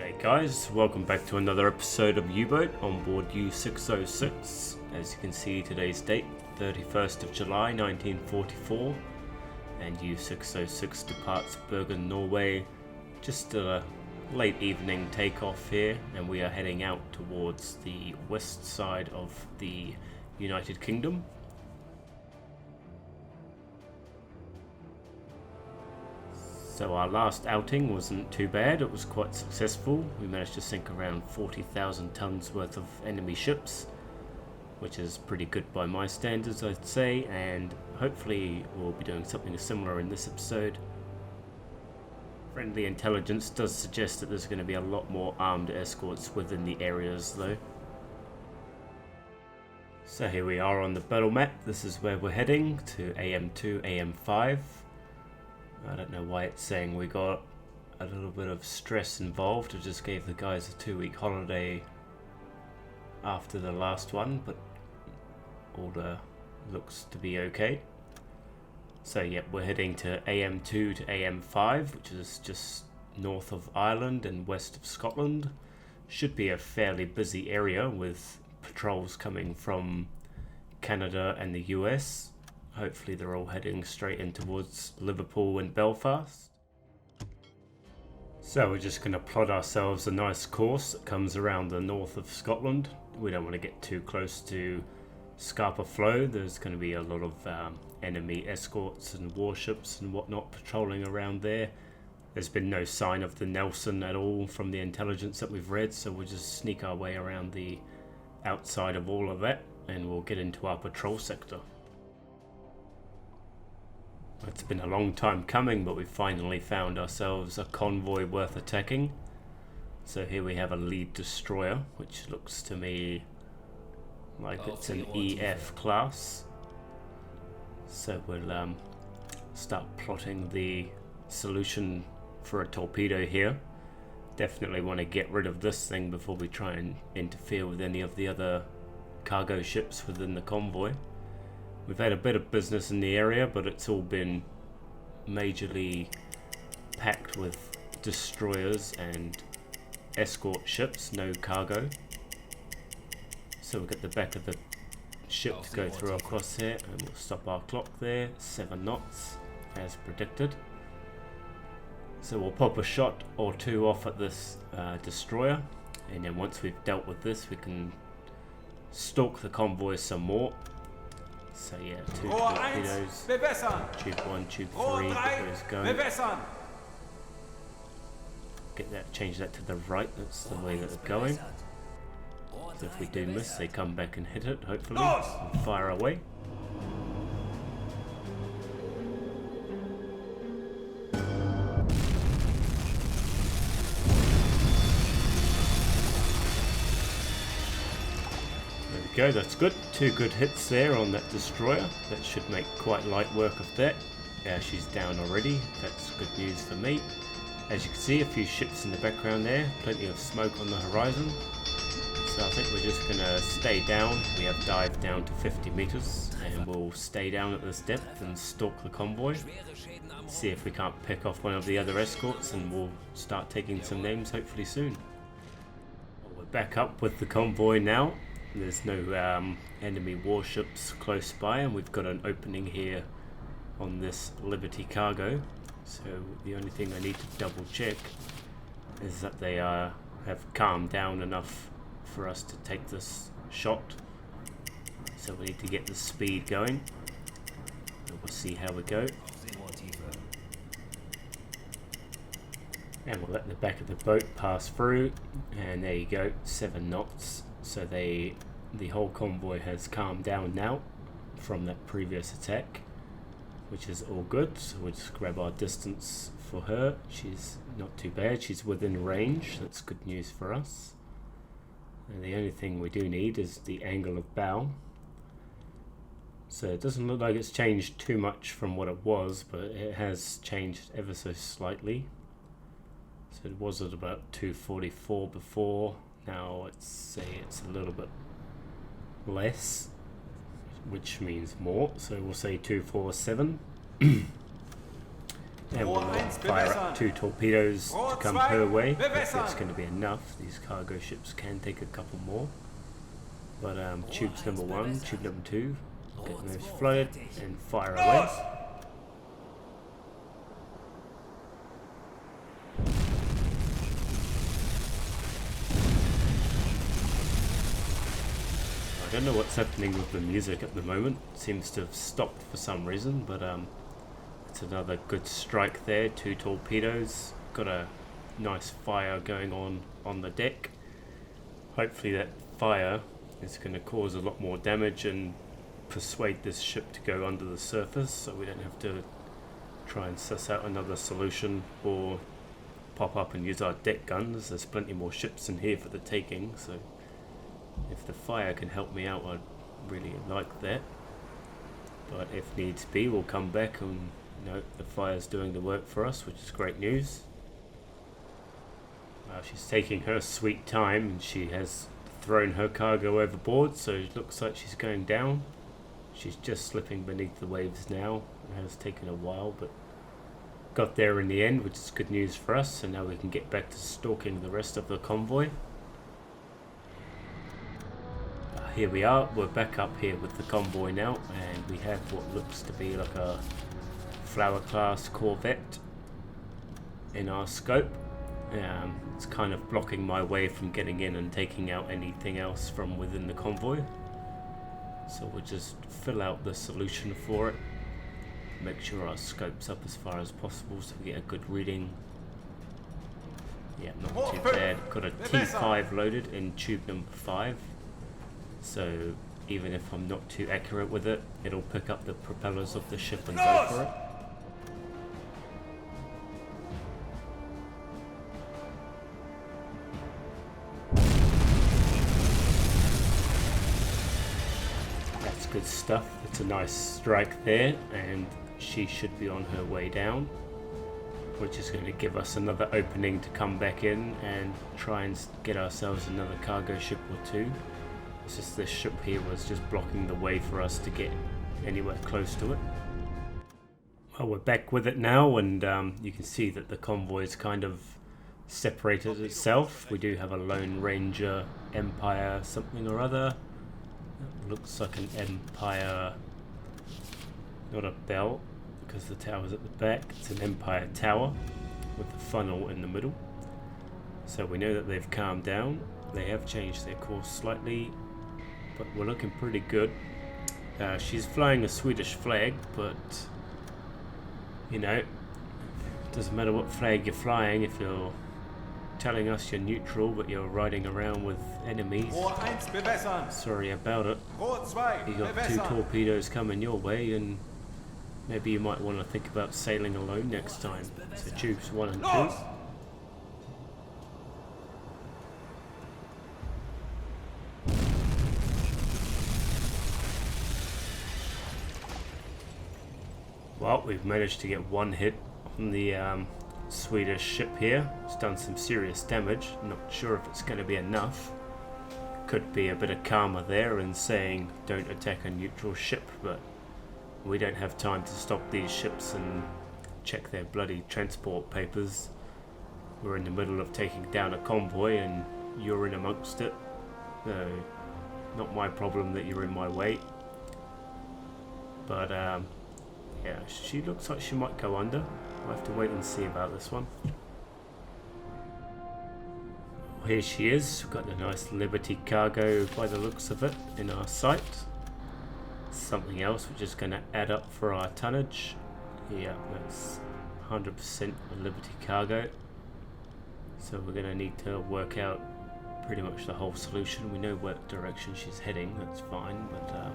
G'day guys, welcome back to another episode of U-Boat on board U-606. As you can see, today's date, 31st of July 1944, and U-606 departs Bergen, Norway. Just a late evening takeoff here, and we are heading out towards the west side of the United Kingdom. So our last outing wasn't too bad, it was quite successful. We managed to sink around 40,000 tons worth of enemy ships, which is pretty good by my standards, I'd say, and hopefully we'll be doing something similar in this episode. Friendly intelligence does suggest that there's going to be a lot more armed escorts within the areas though. So here we are on the battle map. This is where we're heading, to AM2, AM5. I don't know why it's saying we got a little bit of stress involved. I just gave the guys a 2-week holiday after the last one, but order looks to be okay. So yep, we're heading to AM2 to AM5, which is just north of Ireland and west of Scotland. Should be a fairly busy area with patrols coming from Canada and the US. Hopefully they're all heading straight in towards Liverpool and Belfast. So we're just going to plot ourselves a nice course that comes around the north of Scotland. We don't want to get too close to Scapa Flow. There's going to be a lot of enemy escorts and warships and whatnot patrolling around there. There's been no sign of the Nelson at all from the intelligence that we've read, so we'll just sneak our way around the outside of all of that and we'll get into our patrol sector. It's been a long time coming, but we finally found ourselves a convoy worth attacking. So here we have a lead destroyer, which looks to me like it's an EF class. So we'll start plotting the solution for a torpedo here. Definitely want to get rid of this thing before we try and interfere with any of the other cargo ships within the convoy. We've had a bit of business in the area, but it's all been majorly packed with destroyers and escort ships, no cargo. So we'll get the back of the ship to go through our crosshair and we'll stop our clock there, 7 knots as predicted. So we'll pop a shot or two off at this destroyer, and then once we've dealt with this we can stalk the convoy some more. So yeah, 2 torpedoes, tube 1, tube 3, get those going. Get that, change that to the right, that's the way that they're going. So if we do miss, they come back and hit it, hopefully, and fire away. Go, that's good. 2 good hits there on that destroyer. That should make quite light work of that. Yeah, she's down already. That's good news for me. As you can see, a few ships in the background there. Plenty of smoke on the horizon. So I think we're just going to stay down. We have dived down to 50 meters and we'll stay down at this depth and stalk the convoy. See if we can't pick off one of the other escorts and we'll start taking some names hopefully soon. We're back up with the convoy now. There's no enemy warships close by and we've got an opening here on this Liberty cargo. So the only thing I need to double check is that they have calmed down enough for us to take this shot. So we need to get the speed going. And we'll see how we go. And we'll let the back of the boat pass through, and there you go, 7 knots. So the whole convoy has calmed down now from that previous attack, which is all good. So we'll just grab our distance for her. She's not too bad, she's within range, that's good news for us. And the only thing we do need is the angle of bow. So it doesn't look like it's changed too much from what it was, but it has changed ever so slightly. So it was at about 244 before. Now let's say it's a little bit less, which means more, so we'll say 247. And we'll fire up 2 torpedoes to come her way. If it's going to be enough, these cargo ships can take a couple more. But tubes number 1, tube number 2, get those flooded and fire away. I don't know what's happening with the music at the moment. It seems to have stopped for some reason, but it's another good strike there. 2 torpedoes. Got a nice fire going on the deck. Hopefully that fire is going to cause a lot more damage and persuade this ship to go under the surface, so we don't have to try and suss out another solution or pop up and use our deck guns. There's plenty more ships in here for the taking, so if the fire can help me out, I'd really like that. But if needs be, we'll come back and the fire's doing the work for us, which is great news. She's taking her sweet time, and she has thrown her cargo overboard, so it looks like she's going down. She's just slipping beneath the waves now. It has taken a while, but got there in the end, which is good news for us. And now we can get back to stalking the rest of the convoy. Here we are, we're back up here with the convoy now, and we have what looks to be like a Flower class corvette in our scope. It's kind of blocking my way from getting in and taking out anything else from within the convoy. So we'll just fill out the solution for it, make sure our scope's up as far as possible so we get a good reading. Yeah, not too bad. Got a T5 loaded in tube number 5. So even if I'm not too accurate with it, it'll pick up the propellers of the ship and go for it. That's good stuff. It's a nice strike there, and she should be on her way down, which is going to give us another opening to come back in and try and get ourselves another cargo ship or 2. It's just this ship here was just blocking the way for us to get anywhere close to it. Well, we're back with it now, and you can see that the convoy's kind of separated itself. We do have a Lone Ranger Empire something or other. It looks like an Empire, not a bell, because the tower's at the back. It's an Empire tower with a funnel in the middle. So we know that they've calmed down. They have changed their course slightly, but we're looking pretty good. She's flying a Swedish flag, but it doesn't matter what flag you're flying. If you're telling us you're neutral but you're riding around with enemies, sorry about it. You got 2 torpedoes coming your way, and maybe you might want to think about sailing alone next time. So tubes 1 and 2. Well, we've managed to get 1 hit on the Swedish ship here. It's done some serious damage. Not sure if it's going to be enough. Could be a bit of karma there in saying don't attack a neutral ship, but we don't have time to stop these ships and check their bloody transport papers. We're in the middle of taking down a convoy and you're in amongst it. So, not my problem that you're in my way. But yeah, she looks like she might go under. We'll have to wait and see about this one. Well, here she is. We've got the nice Liberty cargo by the looks of it in our sight. Something else which is going to add up for our tonnage. Yeah, that's 100% Liberty cargo. So we're going to need to work out pretty much the whole solution. We know what direction she's heading, that's fine, but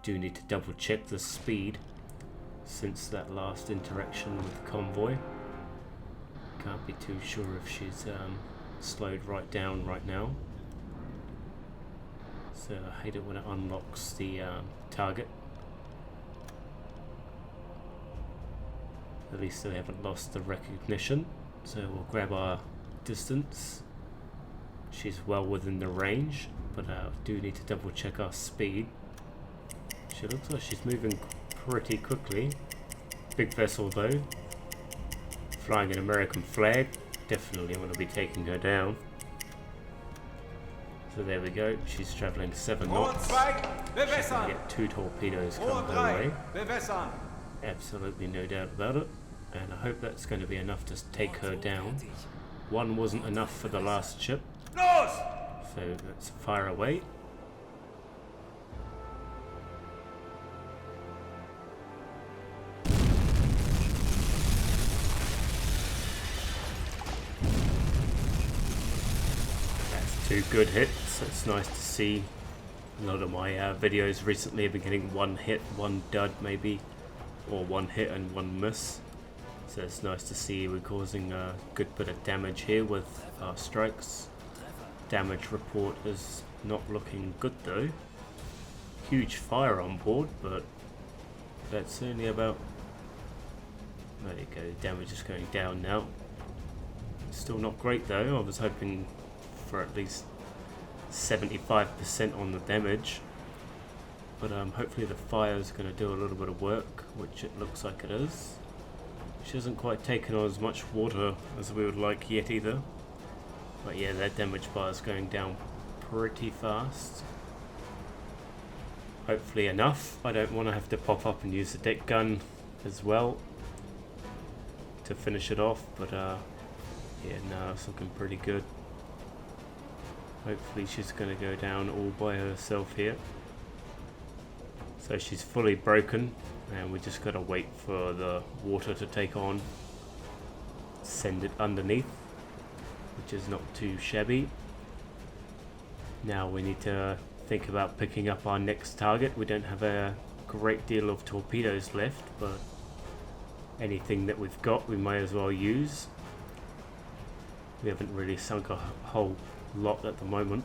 do need to double check the speed since that last interaction with the convoy. Can't be too sure if she's slowed right down right now. So I hate it when it unlocks the target. At least they haven't lost the recognition. So we'll grab our distance. She's well within the range, but do need to double check our speed. She looks like she's moving pretty quickly. big vessel though, flying an American flag. Definitely want to be taking her down. So there we go, she's travelling 7 knots. She's going to get 2 torpedoes coming her way. Absolutely no doubt about it. And I hope that's going to be enough to take her down. 1 wasn't enough for the last ship. So let's fire away. That's 2 good hits. It's nice to see. A lot of my videos recently have been getting 1 hit, 1 dud maybe, or 1 hit and 1 miss. So it's nice to see we're causing a good bit of damage here with our strikes. Damage report is not looking good though. Huge fire on board, but that's only about... There you go, damage is going down now. Still not great though. I was hoping for at least 75% on the damage. But hopefully the fire is going to do a little bit of work, which it looks like it is. She hasn't quite taken on as much water as we would like yet either. But yeah, that damage bar is going down pretty fast. Hopefully enough. I don't want to have to pop up and use the deck gun as well to finish it off. But yeah, no, it's looking pretty good. Hopefully she's going to go down all by herself here. So she's fully broken. And we just gotta wait for the water to take on, send it underneath, which is not too shabby. Now we need to think about picking up our next target. We don't have a great deal of torpedoes left, but anything that we've got we may as well use. We haven't really sunk a whole lot at the moment.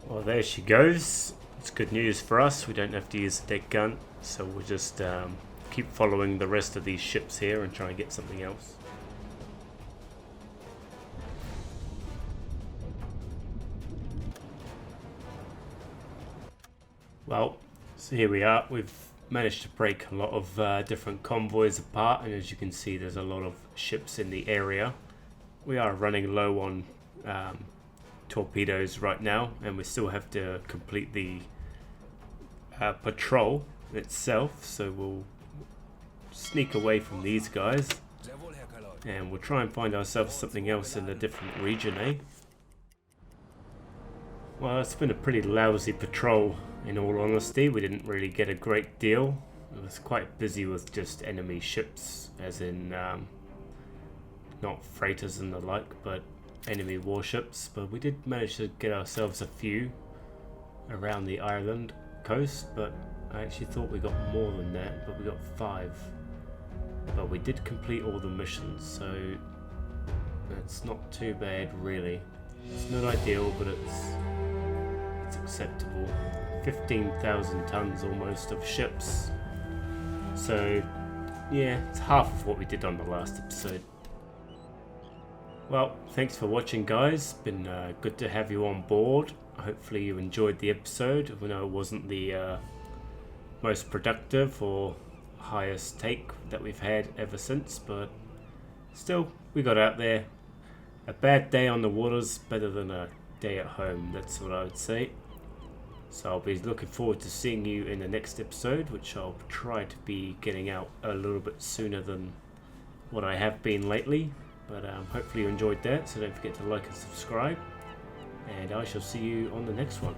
Well, there she goes. It's good news for us. We don't have to use the deck gun, so we'll just keep following the rest of these ships here and try and get something else. Well, so here we are. We've managed to break a lot of different convoys apart, and as you can see, there's a lot of ships in the area. We are running low on torpedoes right now, and we still have to complete the patrol itself, so we'll sneak away from these guys and we'll try and find ourselves something else in a different region, eh? Well, it's been a pretty lousy patrol in all honesty. We didn't really get a great deal. It was quite busy with just enemy ships, as in not freighters and the like, but enemy warships. But we did manage to get ourselves a few around the island coast, but I actually thought we got more than that, but we got 5. But we did complete all the missions, so that's not too bad really. It's not ideal, but it's acceptable. 15,000 tons almost of ships. So yeah, it's half of what we did on the last episode. Well, thanks for watching, guys. Been good to have you on board. Hopefully you enjoyed the episode. I know it wasn't the most productive or highest take that we've had ever since, but still, we got out there. A bad day on the water's better than a day at home, that's what I would say. So I'll be looking forward to seeing you in the next episode, which I'll try to be getting out a little bit sooner than what I have been lately. But hopefully you enjoyed that, so don't forget to like and subscribe. And I shall see you on the next one.